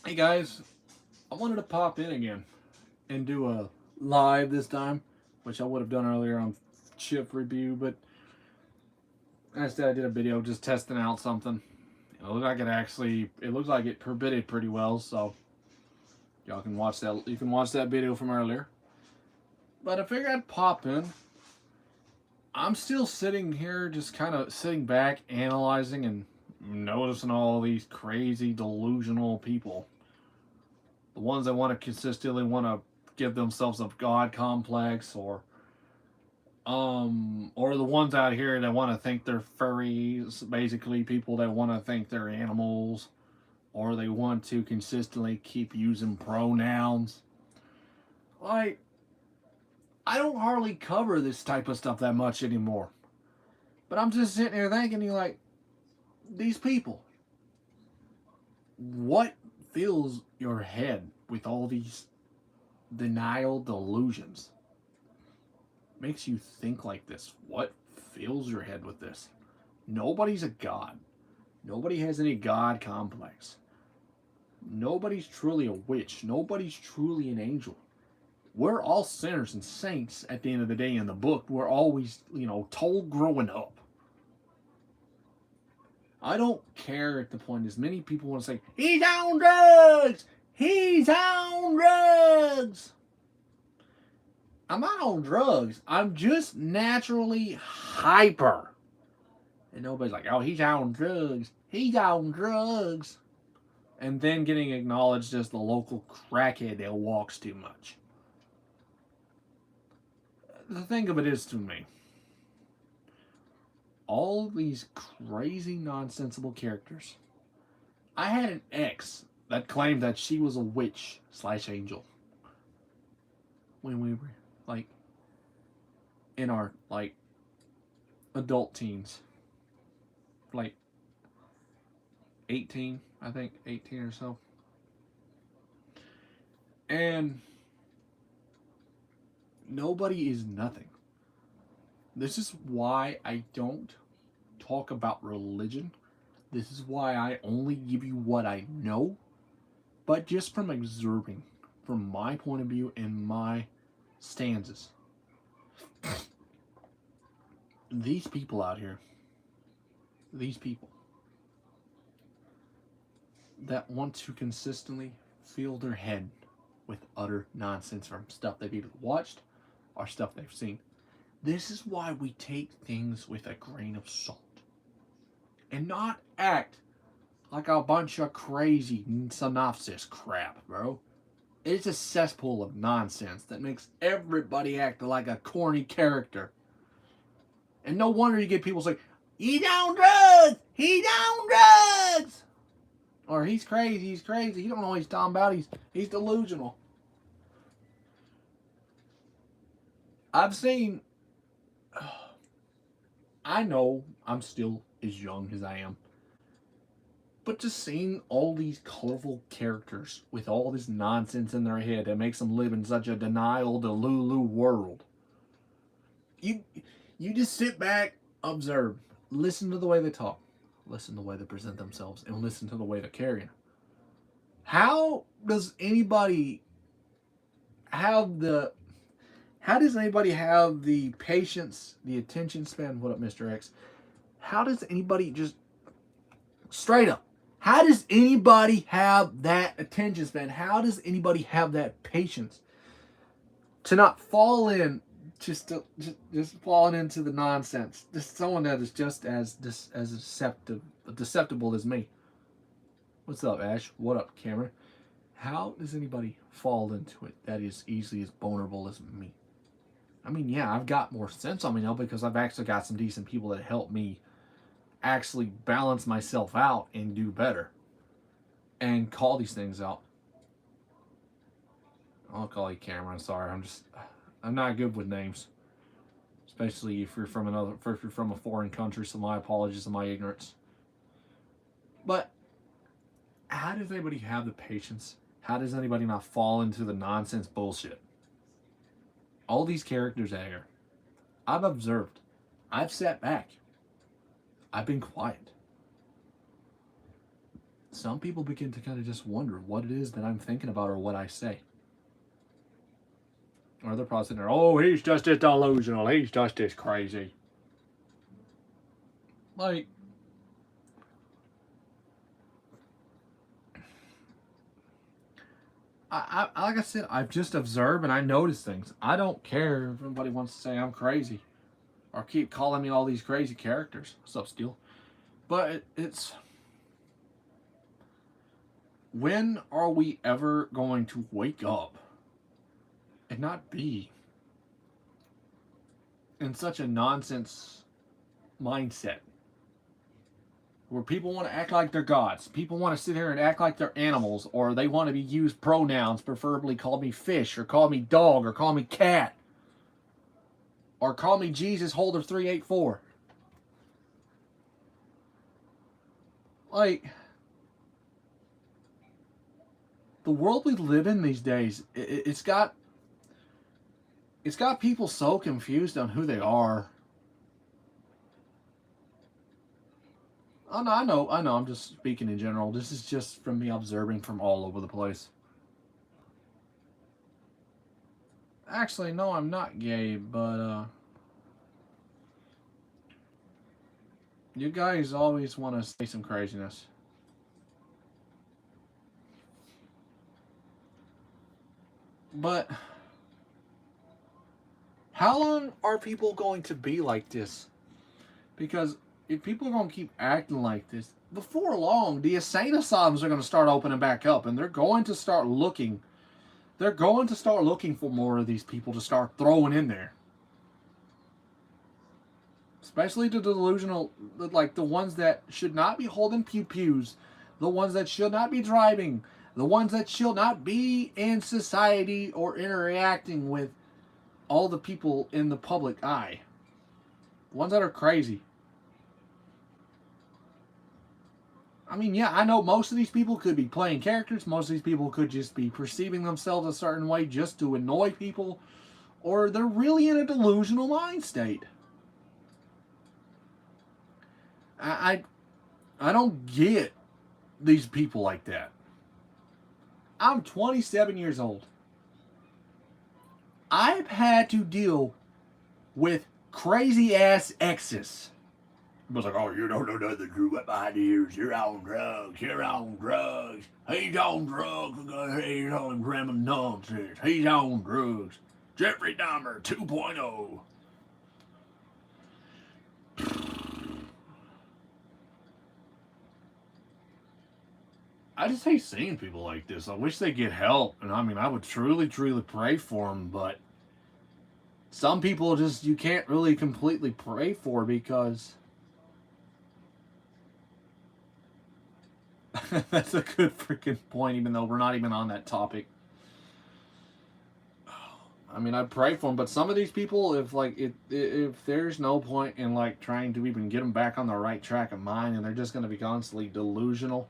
Hey guys, I wanted to pop in again and do a live this time, which I would have done earlier on chip review, but instead I did a video just testing out something. It looked like it looks like it bid pretty well, so y'all can watch that. You can watch that video from earlier. But I figured I'd pop in. I'm still sitting here, just kind of sitting back, analyzing and noticing all these crazy delusional people. The ones that want to consistently want to give themselves a god complex, or the ones out here that want to think they're furries, basically people that want to think they're animals, or they want to consistently keep using pronouns. Like, I don't hardly cover this type of stuff that much anymore. But I'm just sitting here thinking, you like, these people, what fills your head with all these denial delusions? Makes you think like this? What fills your head with this? Nobody's a god. Nobody has any god complex. Nobody's truly a witch. Nobody's truly an angel. We're all sinners and saints at the end of the day in the book. We're always, told growing up. I don't care at the point as many people want to say, he's on drugs! He's on drugs! I'm not on drugs. I'm just naturally hyper. And nobody's like, oh, he's on drugs. He's on drugs. And then getting acknowledged as the local crackhead that walks too much. The thing of it is to me, all these crazy, nonsensical characters. I had an ex that claimed that she was a witch slash angel when we were like in our like adult teens, like 18, I think 18 or so. And nobody is nothing. This is why I don't talk about religion. This is why I only give you what I know, but just from observing, from my point of view and my stanzas. These people out here, these people that want to consistently fill their head with utter nonsense from stuff they've either watched or stuff they've seen. This is why we take things with a grain of salt and not act like a bunch of crazy synopsis crap, bro. It's a cesspool of nonsense that makes everybody act like a corny character. And no wonder you get people say, he's on drugs! He's on drugs! Or he's crazy, he's crazy. You don't know what he's talking about. He's delusional. I've seen. I know I'm still as young as I am. But just seeing all these colorful characters with all this nonsense in their head that makes them live in such a denial delulu world. You you just sit back, observe, listen to the way they talk, listen to the way they present themselves, and listen to the way they're carrying. How does anybody have the how does anybody have the patience, the attention span? What up, Mr. X? How does anybody just straight up? How does anybody have that attention span? How does anybody have that patience to not fall in just falling into the nonsense? Just someone that is just as deceptible as me. What's up, Ash? What up, Cameron? How does anybody fall into it that is easily as vulnerable as me? I mean, yeah, I've got more sense on me now because I've actually got some decent people that help me actually balance myself out and do better and call these things out. I'll call you Cameron. Sorry, I'm not good with names, especially if you're from a foreign country. So my apologies and my ignorance. But how does anybody have the patience? How does anybody not fall into the nonsense bullshit? All these characters out here, I've observed. I've sat back. I've been quiet. some people begin to kind of just wonder what it is that I'm thinking about or what I say. Or they're probably sitting there, oh, he's just as delusional. He's just as crazy. Like, like I said, I've just observed and I notice things. I don't care if anybody wants to say I'm crazy or keep calling me all these crazy characters. What's up, Steel? But it's when are we ever going to wake up and not be in such a nonsense mindset where people want to act like they're gods? People want to sit here and act like they're animals, or they want to be used pronouns, preferably call me fish, or call me dog, or call me cat, or call me Jesus Holder 384. Like, the world we live in these days, it's got people so confused on who they are. Oh no, I know. I'm just speaking in general. This is just from me observing from all over the place. Actually, no, I'm not gay, but you guys always want to say some craziness. But how long are people going to be like this? Because if people are going to keep acting like this, before long, the insane asylums are going to start opening back up, and they're going to start looking. They're going to start looking for more of these people to start throwing in there. Especially the delusional, like the ones that should not be holding pew-pews, the ones that should not be driving, the ones that should not be in society or interacting with all the people in the public eye. The ones that are crazy. I mean, yeah, I know most of these people could be playing characters. Most of these people could just be perceiving themselves a certain way just to annoy people. Or they're really in a delusional mind state. I don't get these people like that. I'm 27 years old. I've had to deal with crazy ass exes. It was like, oh, you don't know nothing, Drew. What behind the ears? You're on drugs. You're on drugs. He's on drugs. He's on grandma nonsense. He's on drugs. Jeffrey Dahmer 2.0. I just hate seeing people like this. I wish they get help. And I mean, I would truly, truly pray for them. But some people just, you can't really completely pray for because that's a good freaking point, even though we're not even on that topic. I mean, I pray for them, but some of these people, if there's no point in like trying to even get them back on the right track of mind, and they're just going to be constantly delusional,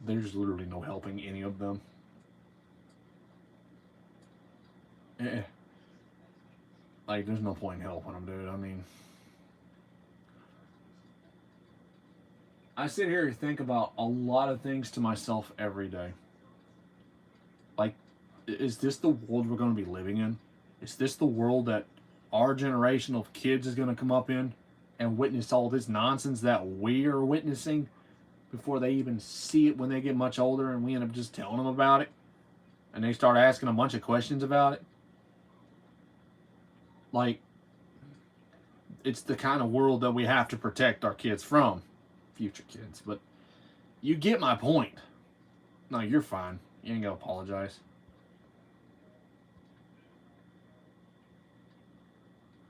there's literally no helping any of them. Like, there's no point in helping them, dude. I mean, I sit here and think about a lot of things to myself every day. Like, is this the world we're going to be living in? Is this the world that our generation of kids is going to come up in and witness all this nonsense that we are witnessing before they even see it when they get much older, and we end up just telling them about it and they start asking a bunch of questions about it? Like, it's the kind of world that we have to protect our kids from, future kids. But you get my point. No, you're fine. You ain't gonna apologize.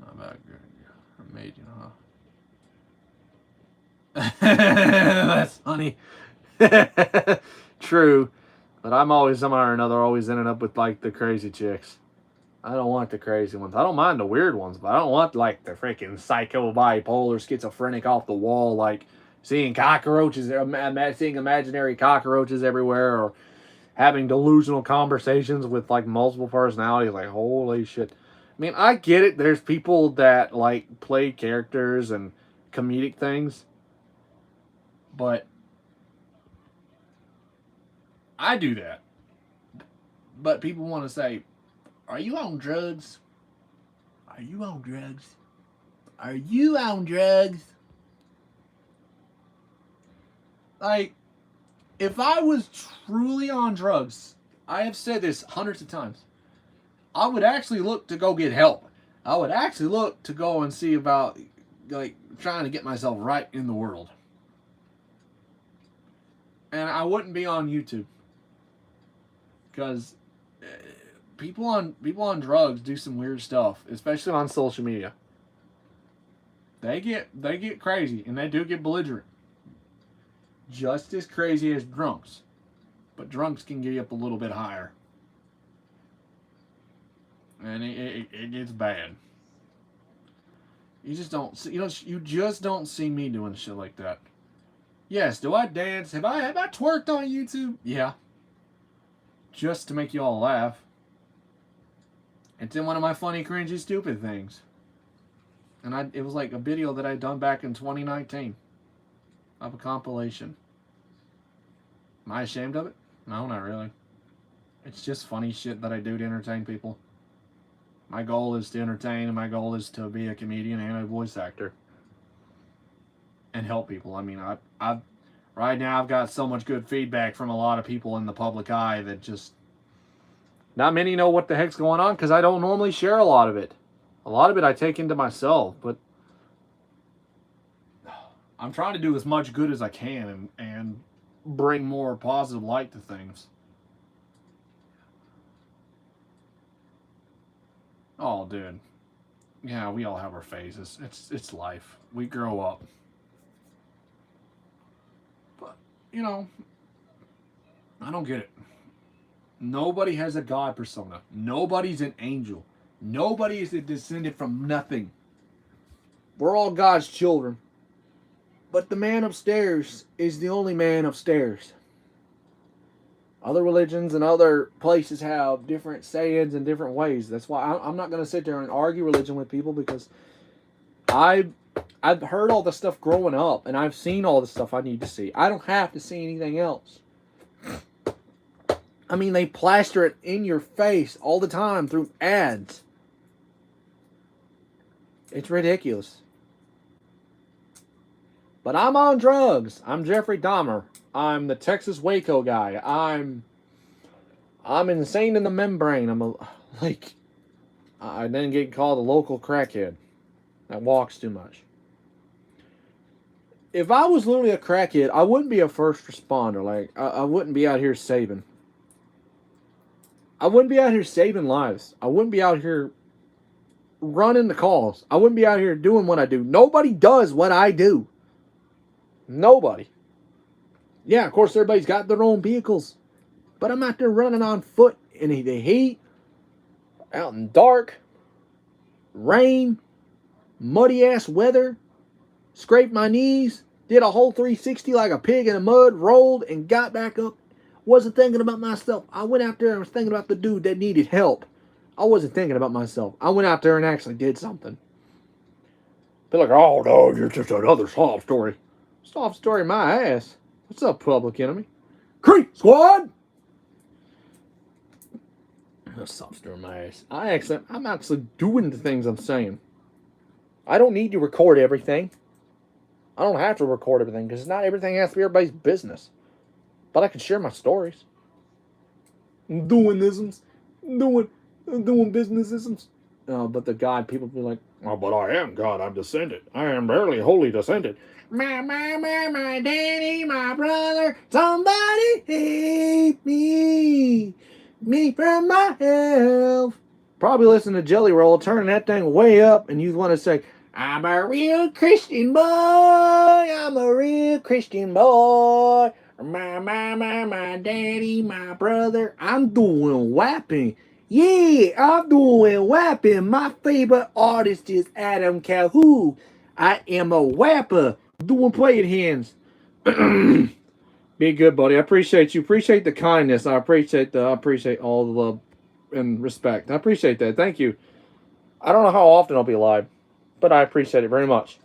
How about amazing, huh? That's funny. True, but I'm always somehow or another always ending up with like the crazy chicks. I don't want the crazy ones. I don't mind the weird ones, but I don't want like the freaking psycho, bipolar, schizophrenic off the wall, like seeing cockroaches, seeing imaginary cockroaches everywhere, or having delusional conversations with like multiple personalities. Like, holy shit. I mean, I get it. There's people that like play characters and comedic things, but I do that. But people want to say, are you on drugs? Are you on drugs? Are you on drugs? Like, if I was truly on drugs, I have said this hundreds of times, I would actually look to go get help. I would actually look to go and see about, like, trying to get myself right in the world. And I wouldn't be on YouTube. Because people on drugs do some weird stuff, especially on social media. They get crazy and they do get belligerent. Just as crazy as drunks. But drunks can get up a little bit higher. And it gets bad. You just don't see, you just don't see me doing shit like that. Yes, do I dance? Have I twerked on YouTube? Yeah. Just to make you all laugh. It's in one of my funny, cringy, stupid things. And it was like a video that I'd done back in 2019 of a compilation. Am I ashamed of it? No, not really. It's just funny shit that I do to entertain people. My goal is to entertain, and my goal is to be a comedian and a voice actor. And help people. I mean, I've right now I've got so much good feedback from a lot of people in the public eye that just... Not many know what the heck's going on because I don't normally share a lot of it. A lot of it I take into myself, but I'm trying to do as much good as I can and bring more positive light to things. Oh, dude. Yeah, we all have our phases. It's life. We grow up. But, I don't get it. Nobody has a God persona. Nobody's an angel. Nobody is a descendant from nothing. We're all God's children. But the man upstairs is the only man upstairs. Other religions and other places have different sayings and different ways. That's why I'm not going to sit there and argue religion with people, because I've heard all the stuff growing up, and I've seen all the stuff I need to see. I don't have to see anything else. I mean, they plaster it in your face all the time through ads. It's ridiculous. But I'm on drugs. I'm Jeffrey Dahmer. I'm the Texas Waco guy. I'm insane in the membrane. I then get called a local crackhead that walks too much. If I was literally a crackhead, I wouldn't be a first responder. Like, I wouldn't be out here saving. I wouldn't be out here saving lives. I wouldn't be out here running the calls. I wouldn't be out here doing what I do. Nobody does what I do. Nobody. Yeah, of course, everybody's got their own vehicles. But I'm out there running on foot in the heat, out in dark, rain, muddy-ass weather, scraped my knees, did a whole 360 like a pig in the mud, rolled, and got back up. Wasn't thinking about myself. I went out there and was thinking about the dude that needed help. I wasn't thinking about myself. I went out there and actually did something. Be like, oh no, you're just another sob story. Sob story my ass. What's up, Public Enemy? Creep Squad! A sob story my ass. I'm actually doing the things I'm saying. I don't need to record everything. I don't have to record everything, because not everything has to be everybody's business. But I can share my stories. Doing isms. Doing business-isms. But the God, people be like, oh, but I am God. I'm descended. I am barely wholly descended. My daddy, my brother. Somebody help me. Me from my health. Probably listen to Jelly Roll, turning that thing way up, and you want to say, I'm a real Christian boy. I'm a real Christian boy. My daddy, my brother. I'm doing whapping. Yeah, I'm doing whapping. My favorite artist is Adam Calhoun. I am a whapper. Doing playing hands. Be good, buddy. I appreciate you. Appreciate the kindness. I appreciate all the love and respect. I appreciate that. Thank you. I don't know how often I'll be live, but I appreciate it very much.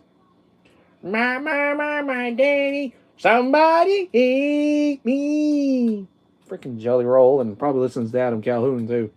My daddy. Somebody help me. freaking Jelly Roll and probably listens to Adam Calhoun too.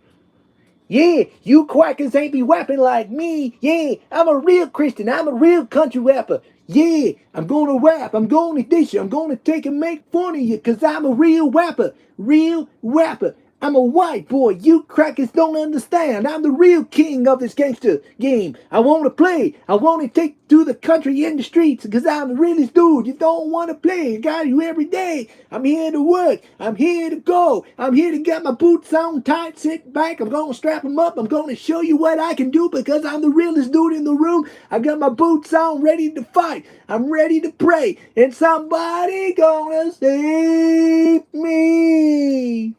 Yeah, you quackers ain't be rapping like me. Yeah, I'm a real Christian. I'm a real country rapper. Yeah, I'm gonna rap. I'm gonna dish you. I'm gonna take and make fun of you because I'm a real rapper. Real rapper. I'm a white boy. You crackers don't understand. I'm the real king of this gangster game. I want to play. I want to take to the country in the streets because I'm the realest dude. You don't want to play. I got you every day. I'm here to work. I'm here to go. I'm here to get my boots on tight, sit back. I'm going to strap them up. I'm going to show you what I can do because I'm the realest dude in the room. I got my boots on, ready to fight. I'm ready to pray. And somebody gonna save me.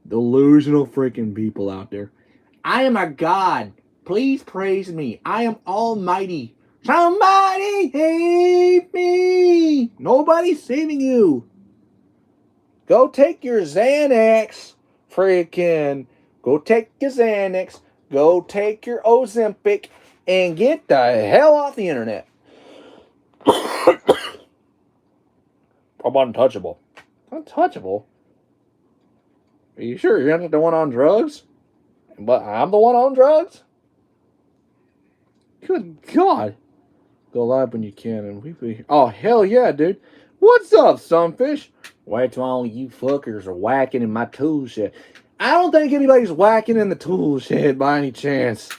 Delusional freaking people out there. I am a God. Please praise me. I am almighty. Somebody save me. Nobody's saving you. Go take your Xanax. Freaking. Go take your Xanax. Go take your Ozempic. And get the hell off the internet. I'm untouchable. Untouchable? Are you sure you're not the one on drugs? But I'm the one on drugs? Good God. Go live when you can and we be. Oh, hell yeah, dude. What's up, Sunfish? Wait till all you fuckers are whacking in my tool shed. I don't think anybody's whacking in the tool shed by any chance.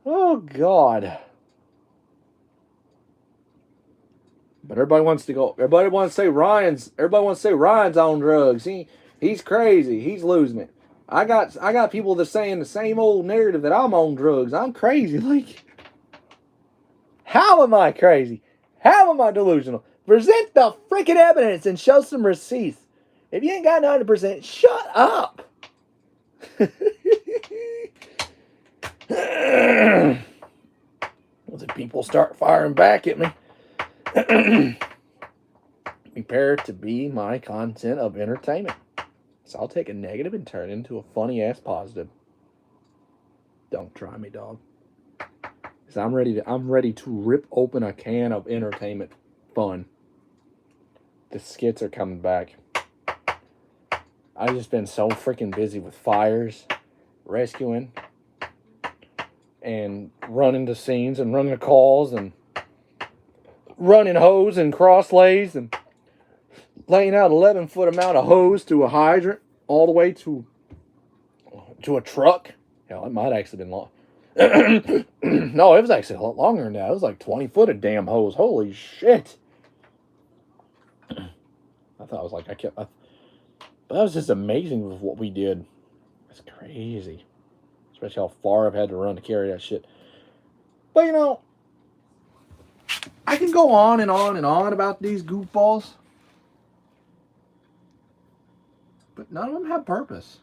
Oh, God. But everybody wants to go. Everybody wants to say Ryan's on drugs. He's crazy. He's losing it. I got people that saying the same old narrative that I'm on drugs. I'm crazy. Like, how am I crazy? How am I delusional? Present the freaking evidence and show some receipts. If you ain't got 90%, shut up. Once people start firing back at me. Prepare to be my content of entertainment. So I'll take a negative and turn it into a funny ass positive. Don't try me, dog. Cause I'm ready to rip open a can of entertainment fun. The skits are coming back. I've just been so freaking busy with fires, rescuing, and running to scenes and running to calls and running hose and cross lays and laying out 11-foot amount of hose to a hydrant all the way to a truck. Hell, it might actually been long. No, it was actually a lot longer than that. It was like 20 foot of damn hose. Holy shit. I thought it was like, but that was just amazing with what we did. It's crazy. Especially how far I've had to run to carry that shit. But, you know, I can go on and on and on about these goofballs. But none of them have purpose.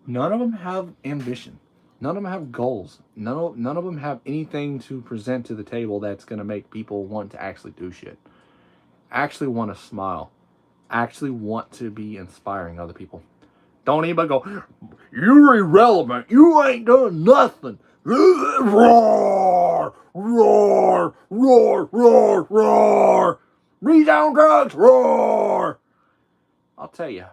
None of them have ambition. None of them have goals. None of them have anything to present to the table that's going to make people want to actually do shit. Actually want to smile. Actually want to be inspiring other people. Don't anybody go, you're irrelevant. You ain't done nothing. Roar, roar, roar, roar, roar. Read on drugs, roar. I'll tell you.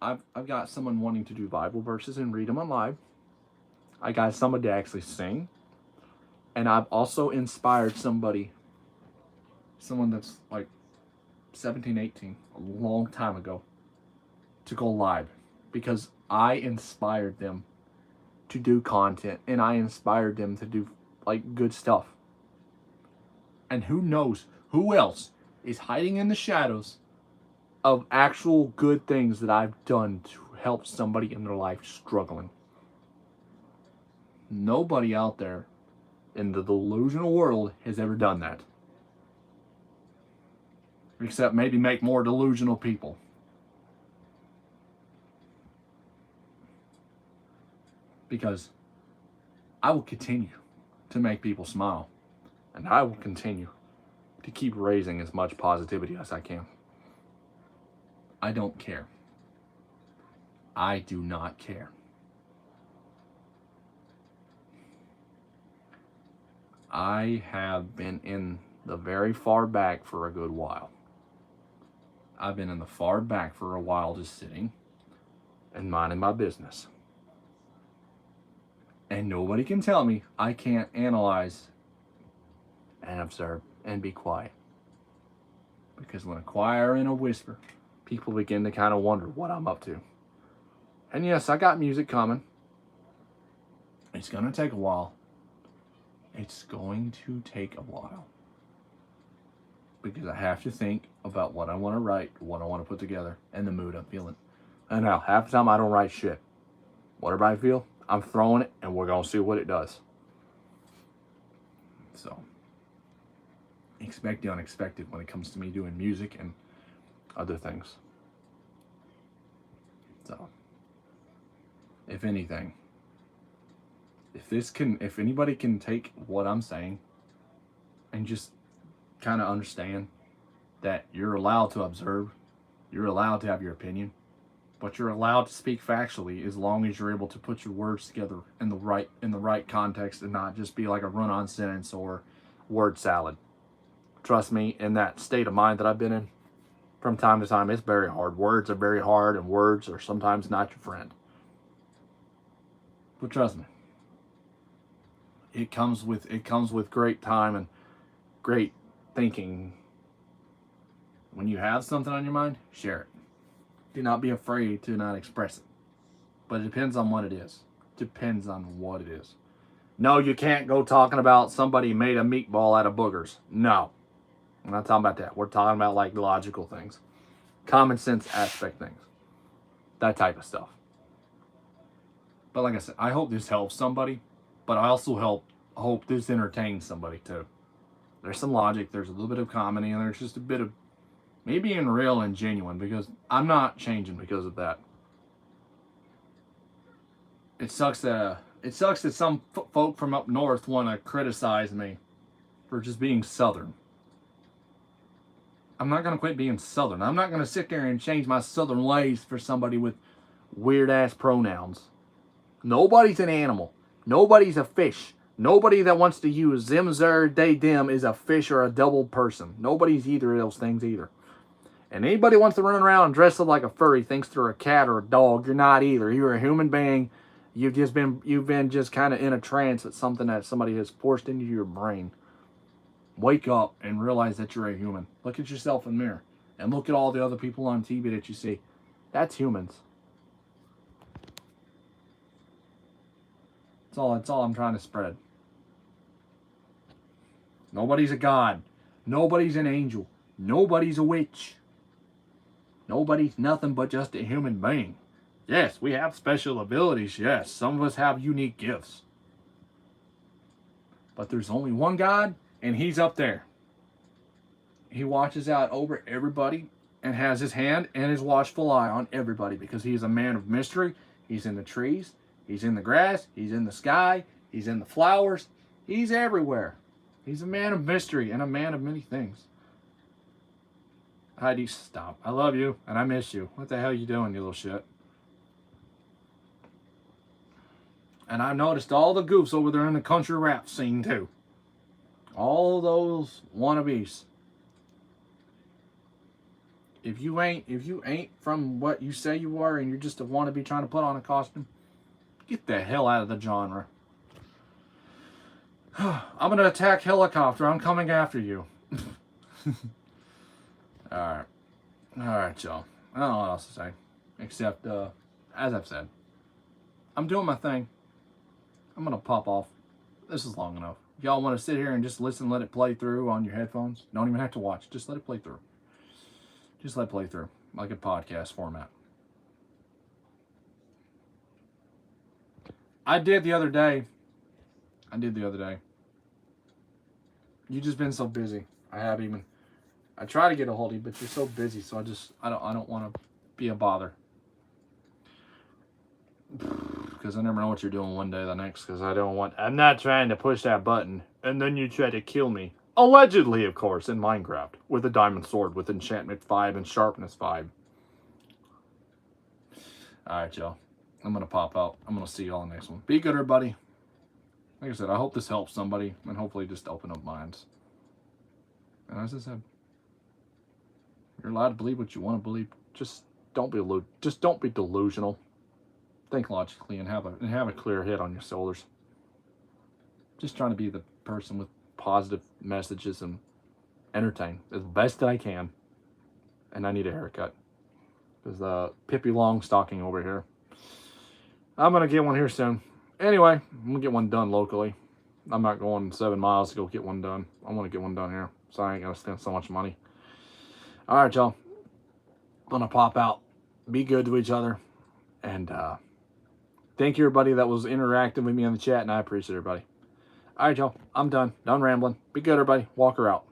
I've got someone wanting to do Bible verses and read them on live. I got someone to actually sing. And I've also inspired someone that's like 17, 18, a long time ago, to go live. Because I inspired them to do content. And I inspired them to do like good stuff. And who knows who else is hiding in the shadows of actual good things that I've done to help somebody in their life struggling. Nobody out there in the delusional world has ever done that. Except maybe make more delusional people. Because I will continue to make people smile. And I will continue to keep raising as much positivity as I can. I don't care. I do not care. I have been in the very far back for a good while. I've been in the far back for a while, just sitting and minding my business. And nobody can tell me I can't analyze and observe and be quiet. Because when a choir and a whisper, people begin to kind of wonder what I'm up to. And yes, I got music coming. It's going to take a while. It's going to take a while. Because I have to think about what I want to write, what I want to put together, and the mood I'm feeling. And now, half the time I don't write shit. Whatever I feel, I'm throwing it, and we're going to see what it does. So, expect the unexpected when it comes to me doing music and other things. So, if anything, if anybody can take what I'm saying and just kind of understand that you're allowed to observe, you're allowed to have your opinion, but you're allowed to speak factually as long as you're able to put your words together in the right context and not just be like a run-on sentence or word salad. Trust me, in that state of mind that I've been in, from time to time, it's very hard. Words are very hard, and words are sometimes not your friend. But trust me, it comes with great time and great thinking. When you have something on your mind, share it. Do not be afraid to not express it. But it depends on what it is. Depends on what it is. No, you can't go talking about somebody made a meatball out of boogers. No. I'm not talking about that. We're talking about like logical things. Common sense aspect things. That type of stuff. But like I said, I hope this helps somebody. But I also hope this entertains somebody too. There's some logic. There's a little bit of comedy. And there's just a bit of me being real and genuine. Because I'm not changing because of that. It sucks that some folk from up north want to criticize me for just being Southern. I'm not going to quit being Southern. I'm not going to sit there and change my Southern ways for somebody with weird-ass pronouns. Nobody's an animal. Nobody's a fish. Nobody that wants to use them, zer, they, them is a fish or a double person. Nobody's either of those things either. And anybody wants to run around and dress up like a furry thinks they're a cat or a dog. You're not either. You're a human being. You've been just kind of in a trance at something that somebody has forced into your brain. Wake up and realize that you're a human. Look at yourself in the mirror. And look at all the other people on TV that you see. That's humans. That's all I'm trying to spread. Nobody's a god. Nobody's an angel. Nobody's a witch. Nobody's nothing but just a human being. Yes, we have special abilities. Yes, some of us have unique gifts. But there's only one God, and he's up there. He watches out over everybody and has his hand and his watchful eye on everybody because he is a man of mystery. He's in the trees. He's in the grass. He's in the sky. He's in the flowers. He's everywhere. He's a man of mystery and a man of many things. Heidi, stop. I love you and I miss you. What the hell are you doing, you little shit? And I noticed all the goofs over there in the country rap scene too. All those wannabes. If you ain't from what you say you are and you're just a wannabe trying to put on a costume, get the hell out of the genre. I'm gonna attack helicopter. I'm coming after you. Alright, y'all. I don't know what else to say. Except, as I've said, I'm doing my thing. I'm gonna pop off. This is long enough. If y'all want to sit here and just listen, let it play through on your headphones. Don't even have to watch. Just let it play through. Just let it play through. Like a podcast format. I did the other day. You've just been so busy. I try to get a hold of you, but you're so busy, so I don't want to be a bother. Because I never know what you're doing one day or the next, because I'm not trying to push that button, and then you try to kill me. Allegedly, of course, in Minecraft, with a diamond sword, with enchantment 5 and sharpness 5. Alright, y'all. I'm going to pop out. I'm going to see y'all in the next one. Be good, everybody. Like I said, I hope this helps somebody, and hopefully just open up minds. And as I said, you're allowed to believe what you want to believe. Just don't be delusional. Think logically and have a clear head on your shoulders. Just trying to be the person with positive messages and entertain as best that I can. And I need a haircut. There's the Pippi Longstocking over here. I'm gonna get one here soon. Anyway, I'm gonna get one done locally. I'm not going 7 miles to go get one done. I want to get one done here, so I ain't gonna spend so much money. All right, y'all. I'm gonna pop out. Be good to each other, and thank you everybody that was interacting with me in the chat, and I appreciate everybody. All right, y'all. I'm done. Done rambling. Be good, everybody. Walker out.